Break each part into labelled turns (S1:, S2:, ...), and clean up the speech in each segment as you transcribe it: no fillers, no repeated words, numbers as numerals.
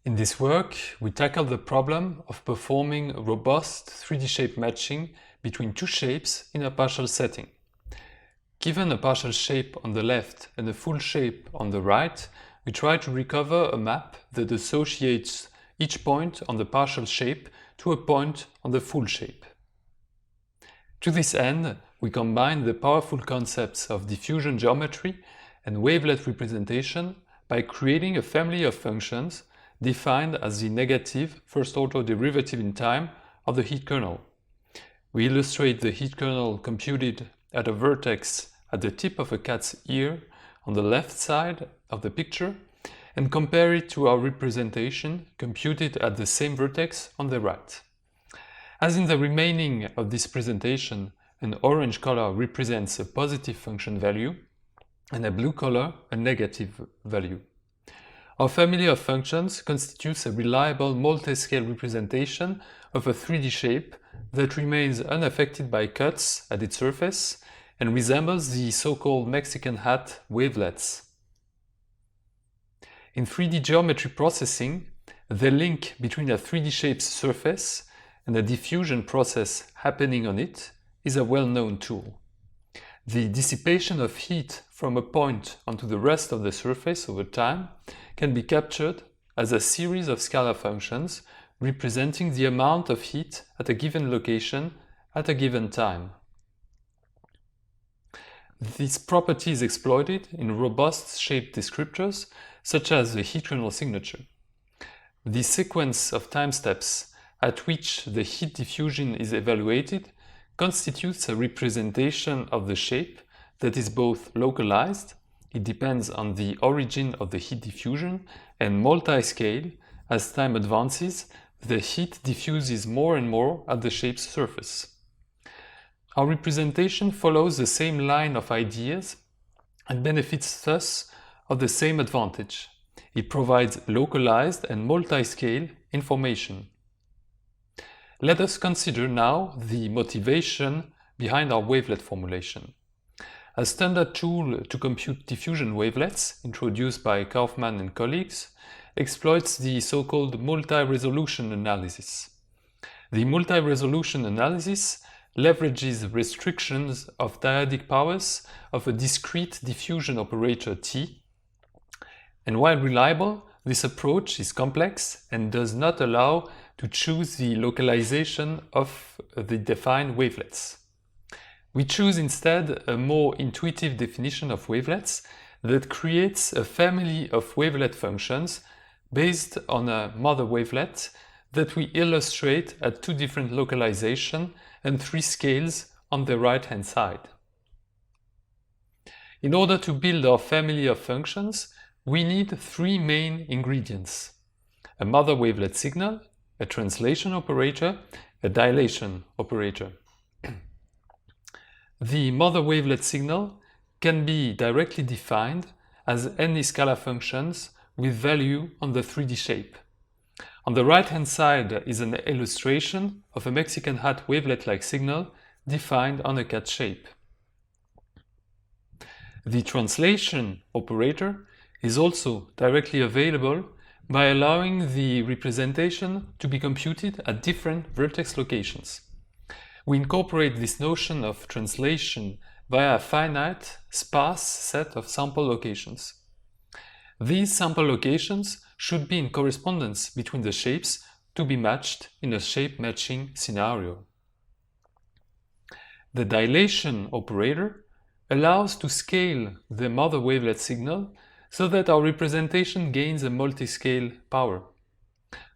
S1: In this work, we tackle the problem of performing robust 3D shape matching between two shapes in a partial setting. Given a partial shape on the left and a full shape on the right, we try to recover a map that associates each point on the partial shape to a point on the full shape. To this end, we combine the powerful concepts of diffusion geometry and wavelet representation by creating a family of functions defined as the negative first-order derivative in time of the heat kernel. We illustrate the heat kernel computed at a vertex at the tip of a cat's ear on the left side of the picture and compare it to our representation computed at the same vertex on the right. As in the remaining of this presentation, an orange color represents a positive function value and a blue color a negative value. Our family of functions constitutes a reliable multi-scale representation of a 3D shape that remains unaffected by cuts at its surface and resembles the so-called Mexican hat wavelets. In 3D geometry processing, the link between a 3D shape's surface and the diffusion process happening on it is a well-known tool. The dissipation of heat from a point onto the rest of the surface over time can be captured as a series of scalar functions representing the amount of heat at a given location at a given time. This property is exploited in robust shape descriptors such as the heat kernel signature. The sequence of time steps at which the heat diffusion is evaluated constitutes a representation of the shape that is both localized, it depends on the origin of the heat diffusion, and multi-scale. As time advances, the heat diffuses more and more at the shape's surface. Our representation follows the same line of ideas and benefits thus of the same advantage. It provides localized and multi-scale information. Let us consider now the motivation behind our wavelet formulation. A standard tool to compute diffusion wavelets, introduced by Kaufman and colleagues, exploits the so-called multi-resolution analysis. The multi-resolution analysis leverages restrictions of dyadic powers of a discrete diffusion operator T, and while reliable, this approach is complex and does not allow to choose the localization of the defined wavelets. We choose instead a more intuitive definition of wavelets that creates a family of wavelet functions based on a mother wavelet that we illustrate at two different localization and three scales on the right-hand side. In order to build our family of functions, we need three main ingredients: a mother wavelet signal, a translation operator, a dilation operator. The mother wavelet signal can be directly defined as any scalar functions with value on the 3D shape. On the right-hand side is an illustration of a Mexican hat wavelet-like signal defined on a cat shape. The translation operator is also directly available by allowing the representation to be computed at different vertex locations. We incorporate this notion of translation via a finite, sparse set of sample locations. These sample locations should be in correspondence between the shapes to be matched in a shape matching scenario. The dilation operator allows to scale the mother wavelet signal so that our representation gains a multi-scale power.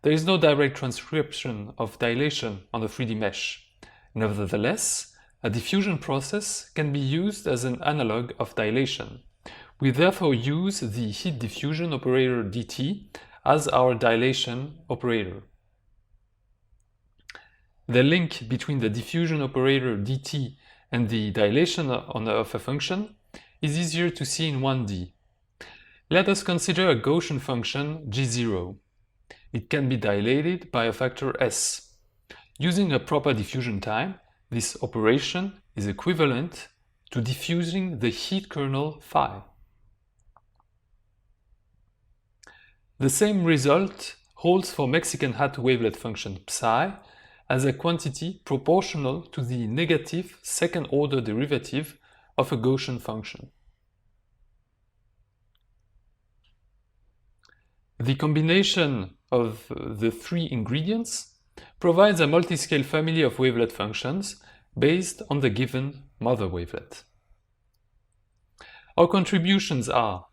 S1: There is no direct transcription of dilation on the 3D mesh. Nevertheless, a diffusion process can be used as an analog of dilation. We therefore use the heat diffusion operator dt as our dilation operator. The link between the diffusion operator dt and the dilation of a function is easier to see in 1D. Let us consider a Gaussian function g0. It can be dilated by a factor s. Using a proper diffusion time, this operation is equivalent to diffusing the heat kernel phi. The same result holds for Mexican hat wavelet function psi as a quantity proportional to the negative second-order derivative of a Gaussian function. The combination of the three ingredients provides a multiscale family of wavelet functions based on the given mother wavelet. Our contributions are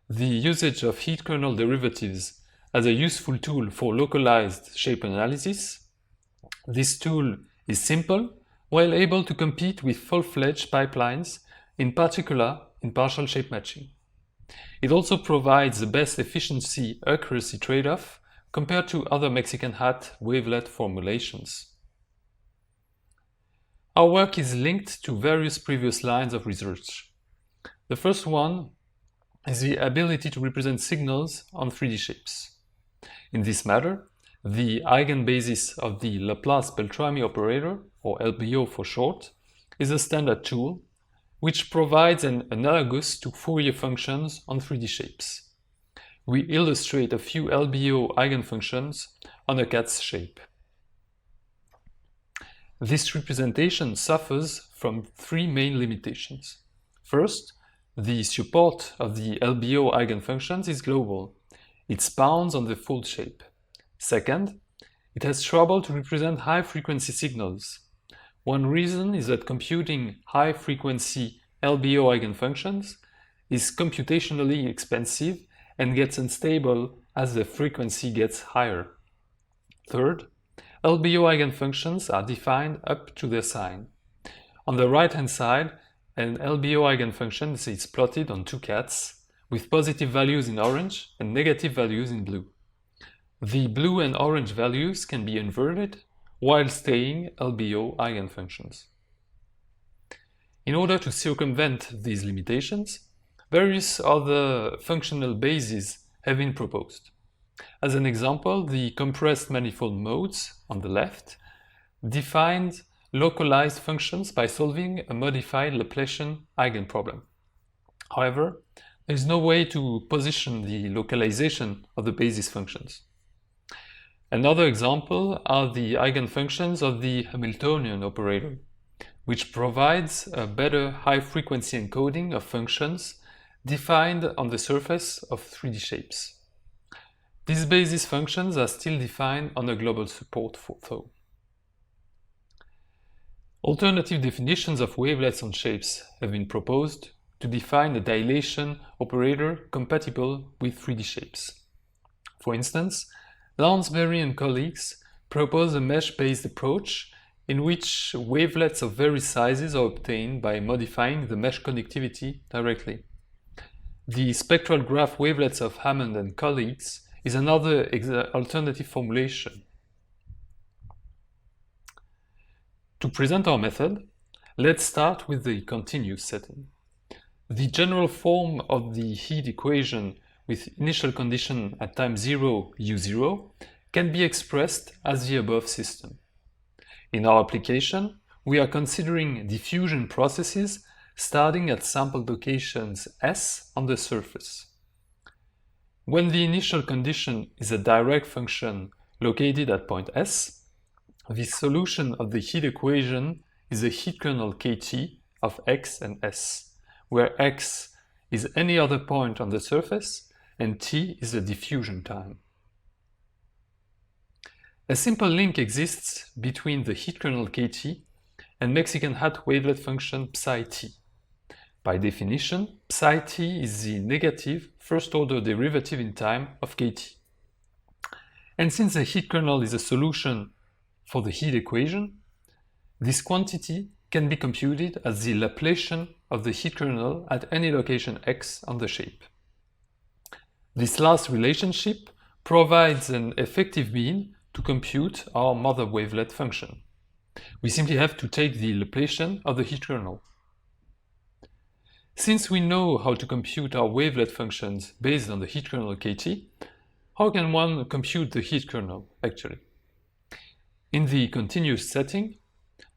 S1: the usage of heat kernel derivatives as a useful tool for localized shape analysis. This tool is simple, while able to compete with full-fledged pipelines, in particular in partial shape matching. It also provides the best efficiency-accuracy trade-off compared to other Mexican hat wavelet formulations. Our work is linked to various previous lines of research. The first one is the ability to represent signals on 3D shapes. In this matter, the eigenbasis of the Laplace Beltrami operator, or LBO for short, is a standard tool which provides an analogous to Fourier functions on 3D shapes. We illustrate a few LBO eigenfunctions on a cat's shape. This representation suffers from three main limitations. First, the support of the LBO eigenfunctions is global. It bounds on the full shape. Second, it has trouble to represent high-frequency signals. One reason is that computing high-frequency LBO eigenfunctions is computationally expensive and gets unstable as the frequency gets higher. Third, LBO eigenfunctions are defined up to their sign. On the right-hand side, an LBO eigenfunction is plotted on two cats, with positive values in orange and negative values in blue. The blue and orange values can be inverted while staying LBO eigenfunctions. In order to circumvent these limitations, various other functional bases have been proposed. As an example, the compressed manifold modes on the left defined localized functions by solving a modified Laplacian eigenproblem. However, there is no way to position the localization of the basis functions. Another example are the eigenfunctions of the Hamiltonian operator, which provides a better high-frequency encoding of functions defined on the surface of 3D shapes. These basis functions are still defined on a global support though. Alternative definitions of wavelets on shapes have been proposed to define a dilation operator compatible with 3D shapes. For instance, Lounsbury and colleagues propose a mesh-based approach in which wavelets of various sizes are obtained by modifying the mesh connectivity directly. The spectral graph wavelets of Hammond and colleagues is another alternative formulation. To present our method, let's start with the continuous setting. The general form of the heat equation with initial condition at time 0, u0, can be expressed as the above system. In our application, we are considering diffusion processes starting at sample locations S on the surface. When the initial condition is a direct function located at point S, the solution of the heat equation is a heat kernel kT of x and s, where x is any other point on the surface and t is the diffusion time. A simple link exists between the heat kernel kT and Mexican hat wavelet function psi-t. By definition, psi-t is the negative first-order derivative in time of kT. And since the heat kernel is a solution for the heat equation, this quantity can be computed as the Laplacian of the heat kernel at any location x on the shape. This last relationship provides an effective mean to compute our mother wavelet function. We simply have to take the Laplacian of the heat kernel. Since we know how to compute our wavelet functions based on the heat kernel kT, how can one compute the heat kernel actually? In the continuous setting,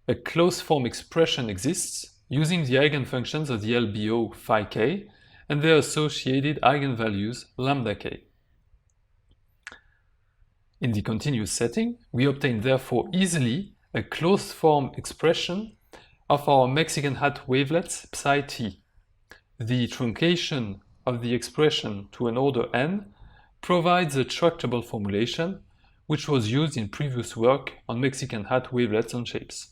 S1: a closed form expression exists using the eigenfunctions of the LBO phi k and their associated eigenvalues lambda k. In the continuous setting, we obtain therefore easily a closed-form expression of our Mexican hat wavelets psi t. The truncation of the expression to an order n provides a tractable formulation, which was used in previous work on Mexican hat wavelets and shapes.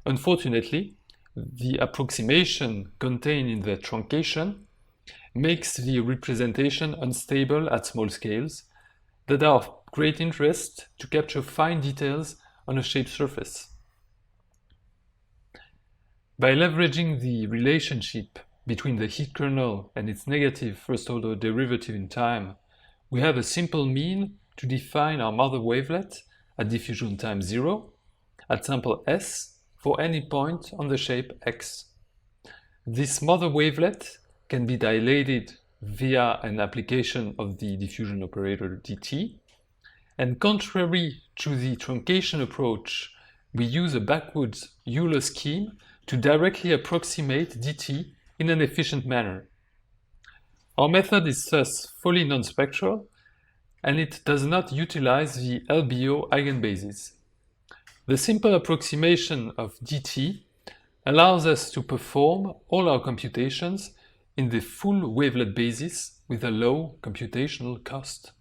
S1: Unfortunately, the approximation contained in the truncation makes the representation unstable at small scales that are of great interest to capture fine details on a shape surface. By leveraging the relationship between the heat kernel and its negative first-order derivative in time, we have a simple mean to define our mother wavelet at diffusion time 0 at sample S for any point on the shape X. This mother wavelet can be dilated via an application of the diffusion operator dt, and contrary to the truncation approach, we use a backwards Euler scheme to directly approximate dt in an efficient manner. Our method is thus fully non-spectral, and it does not utilize the LBO eigenbases. The simple approximation of dt allows us to perform all our computations in the full wavelet basis with a low computational cost.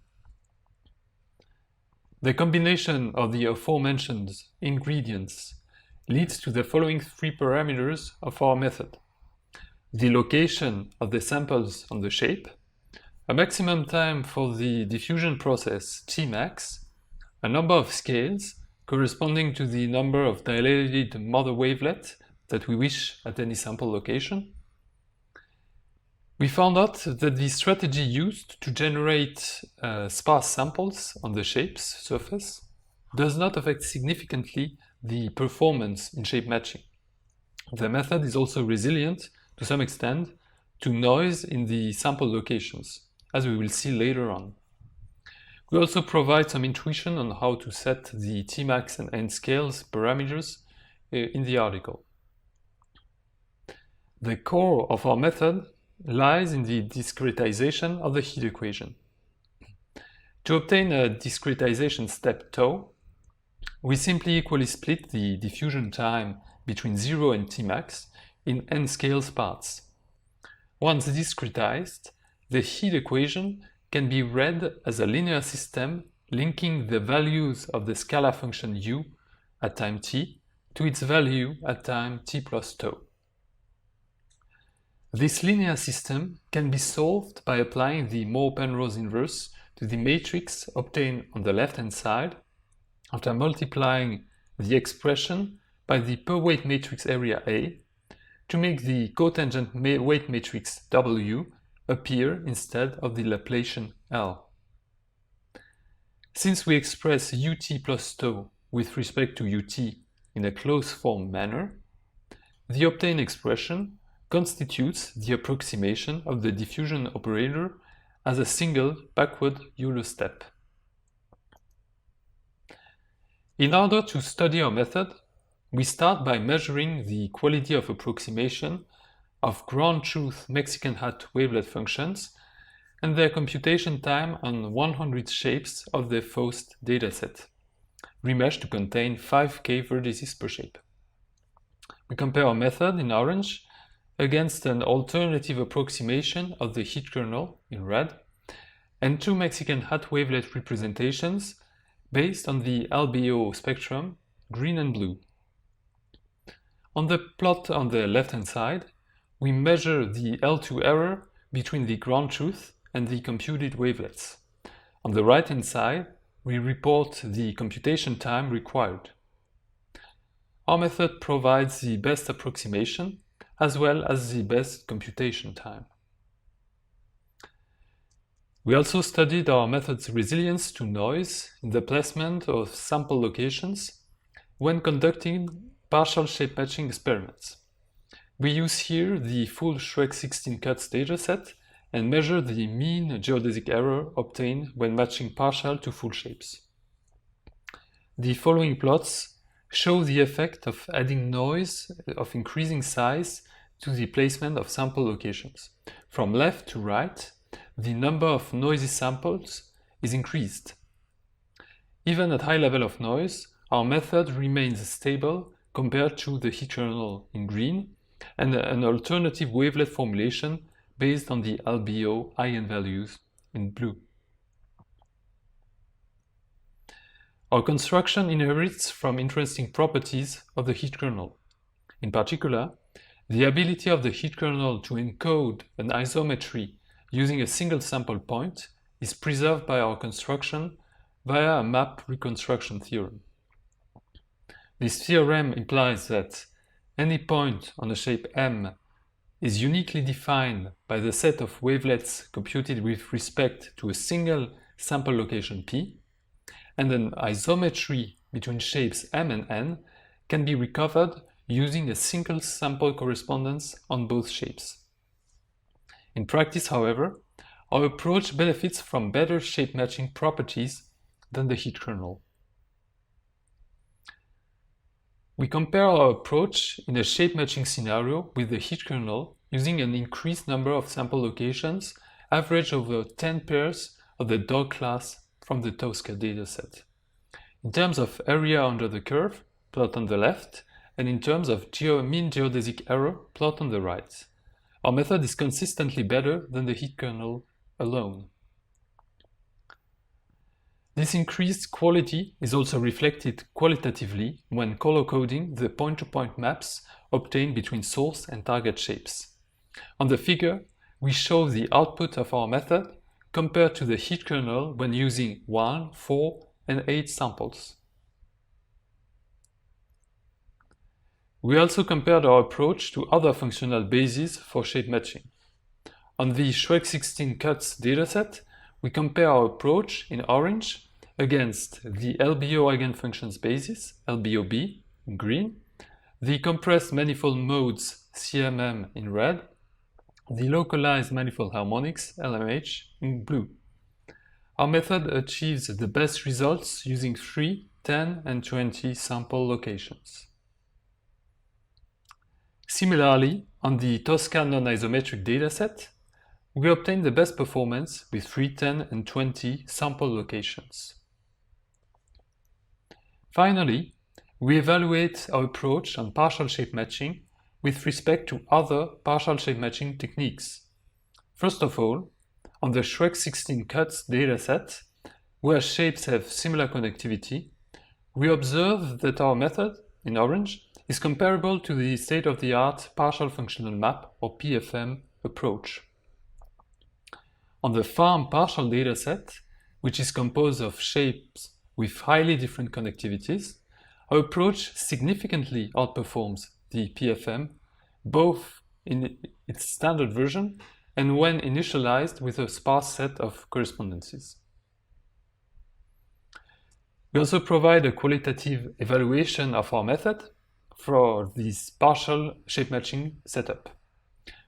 S1: The combination of the aforementioned ingredients leads to the following three parameters of our method: the location of the samples on the shape, a maximum time for the diffusion process Tmax, a number of scales corresponding to the number of dilated mother wavelets that we wish at any sample location. We found out that the strategy used to generate sparse samples on the shape's surface does not affect significantly the performance in shape matching. The method is also resilient to some extent to noise in the sample locations, as we will see later on. We also provide some intuition on how to set the Tmax and n scales parameters in the article. The core of our method lies in the discretization of the heat equation. To obtain a discretization step tau, we simply equally split the diffusion time between 0 and Tmax in n scales parts. Once discretized, the heat equation can be read as a linear system linking the values of the scalar function u at time t to its value at time t plus tau. This linear system can be solved by applying the Moore-Penrose inverse to the matrix obtained on the left-hand side after multiplying the expression by the per-weight matrix area A to make the cotangent weight matrix W appear instead of the Laplacian L. Since we express ut plus tau with respect to ut in a closed-form manner, the obtained expression constitutes the approximation of the diffusion operator as a single backward Euler step. In order to study our method, we start by measuring the quality of approximation of ground truth Mexican hat wavelet functions and their computation time on 100 shapes of the Faust dataset, remeshed to contain 5K vertices per shape. We compare our method in orange against an alternative approximation of the heat kernel in red and two Mexican hat wavelet representations based on the LBO spectrum, green and blue. On the plot on the left-hand side, we measure the L2 error between the ground truth and the computed wavelets. On the right-hand side, we report the computation time required. Our method provides the best approximation as well as the best computation time. We also studied our method's resilience to noise in the placement of sample locations when conducting partial shape matching experiments. We use here the full Schreck 16 cuts dataset and measure the mean geodesic error obtained when matching partial to full shapes. The following plots show the effect of adding noise of increasing size to the placement of sample locations. From left to right, the number of noisy samples is increased. Even at high level of noise, our method remains stable compared to the heat kernel in green and an alternative wavelet formulation based on the LBO eigenvalues in blue. Our construction inherits from interesting properties of the heat kernel. In particular, the ability of the heat kernel to encode an isometry using a single sample point is preserved by our construction via a map reconstruction theorem. This theorem implies that any point on a shape M is uniquely defined by the set of wavelets computed with respect to a single sample location P, and an isometry between shapes M and N can be recovered using a single sample correspondence on both shapes. In practice, however, our approach benefits from better shape matching properties than the heat kernel. We compare our approach in a shape matching scenario with the heat kernel using an increased number of sample locations averaged over 10 pairs of the dog class from the Tosca dataset. In terms of area under the curve, plot on the left, and in terms of mean geodesic error, plot on the right. Our method is consistently better than the heat kernel alone. This increased quality is also reflected qualitatively when color-coding the point-to-point maps obtained between source and target shapes. On the figure, we show the output of our method compared to the heat kernel when using 1, 4, and 8 samples. We also compared our approach to other functional bases for shape matching. On the Schweck 16 cuts dataset, we compare our approach in orange against the LBO eigenfunctions basis, LBOB, in green, the compressed manifold modes, CMM, in red, the localized manifold harmonics, LMH, in blue. Our method achieves the best results using 3, 10, and 20 sample locations. Similarly, on the Tosca non-isometric dataset, we obtain the best performance with 3, 10, and 20 sample locations. Finally, we evaluate our approach on partial shape matching with respect to other partial shape matching techniques. First of all, on the Schweck 16 cuts dataset, where shapes have similar connectivity, we observe that our method, in orange, is comparable to the state-of-the-art partial functional map, or PFM, approach. On the farm partial dataset, which is composed of shapes with highly different connectivities, our approach significantly outperforms the PFM, both in its standard version and when initialized with a sparse set of correspondences. We also provide a qualitative evaluation of our method for this partial shape matching setup.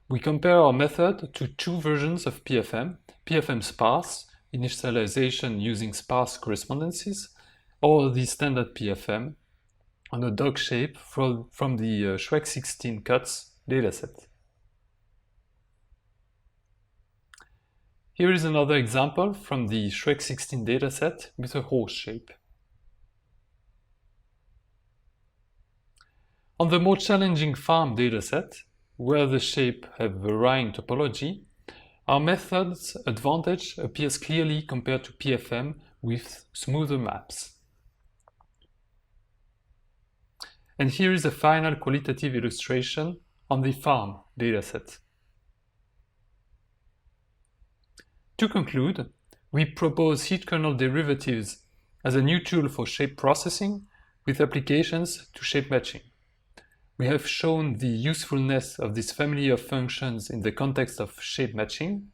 S1: We compare our method to two versions of PFM, PFM sparse, initialization using sparse correspondences, or the standard PFM on a dog shape from the Schweck 16 cuts dataset. Here is another example from the Schweck 16 dataset with a horse shape. On the more challenging farm dataset, where the shape have varying topology, our method's advantage appears clearly compared to PFM with smoother maps. And here is a final qualitative illustration on the farm dataset. To conclude, we propose heat kernel derivatives as a new tool for shape processing with applications to shape matching. We have shown the usefulness of this family of functions in the context of shape matching,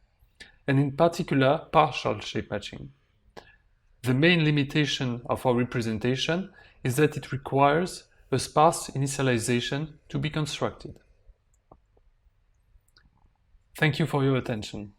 S1: and in particular partial shape matching. The main limitation of our representation is that it requires a sparse initialization to be constructed. Thank you for your attention.